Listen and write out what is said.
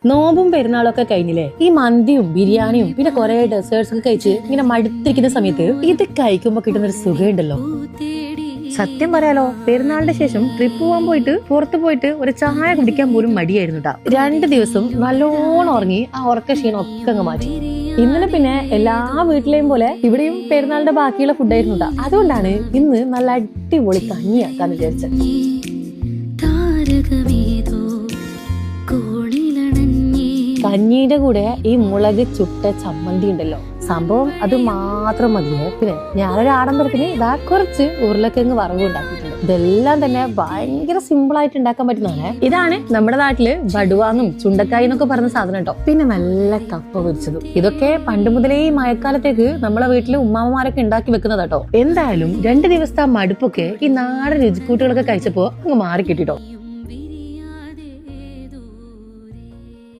നോമ്പും പെരുന്നാളൊക്കെ കഴിഞ്ഞില്ലേ, ഈ മന്തിയും ബിരിയാണിയും പിന്നെ കുറെ ഡെസേർട്സ് ഒക്കെ കഴിച്ച് ഇങ്ങനെ മടുത്തിരിക്കുന്ന സമയത്ത് ഇത് കഴിക്കുമ്പോ കിട്ടുന്ന ഒരു സുഖമുണ്ടല്ലോ. സത്യം പറയാലോ, പെരുന്നാളിന്റെ ശേഷം ട്രിപ്പ് പോകാൻ പോയിട്ട് പുറത്തു പോയിട്ട് ഒരു ചായ കുടിക്കാൻ പോലും മടിയായിരുന്നു ട്ടാ. 2 ദിവസം നല്ലോണം ഉറങ്ങി ആ ഉറക്ക ക്ഷീണം ഒക്കെ അങ്ങ് മാറ്റി. ഇന്നലെ പിന്നെ എല്ലാ വീട്ടിലെയും പോലെ ഇവിടെയും പെരുന്നാളിന്റെ ബാക്കിയുള്ള ഫുഡായിരുന്നു ട്ടാ. അതുകൊണ്ടാണ് ഇന്ന് നല്ല അടിപൊളി കഞ്ഞിയാക്കാന്ന് വിചാരിച്ചത്. കഞ്ഞിയുടെ കൂടെ ഈ മുളക് ചുട്ട ചമ്മന്തി ഉണ്ടല്ലോ, സംഭവം അത് മാത്രം മതിയേ. പിന്നെ ഞാനൊരു ആഡംബരത്തിന് ഇതാ കുറച്ച് ഉരുളക്കിഴങ്ങ് വറവ് ഉണ്ടാക്കിയിട്ടുണ്ട്. ഇതെല്ലാം തന്നെ ഭയങ്കര സിമ്പിൾ ആയിട്ട് ഉണ്ടാക്കാൻ പറ്റുന്നതാണ്. ഇതാണ് നമ്മുടെ നാട്ടില് ബടുവാന്നും ചുണ്ടക്കായി എന്നൊക്കെ പറഞ്ഞ സാധനം കേട്ടോ. പിന്നെ നല്ല കപ്പ പൊരിച്ചതും. ഇതൊക്കെ പണ്ട് മുതലേ ഈ മഴക്കാലത്തേക്ക് നമ്മളെ വീട്ടില് ഉമ്മാമ്മമാരൊക്കെ ഉണ്ടാക്കി വെക്കുന്നത് കേട്ടോ. എന്തായാലും 2 ദിവസത്തെ മടുപ്പൊക്കെ ഈ നാടൻ രുചിക്കൂട്ടുകളൊക്കെ കഴിച്ചപ്പോ അങ്ങ് മാറി കിട്ടിട്ടോ.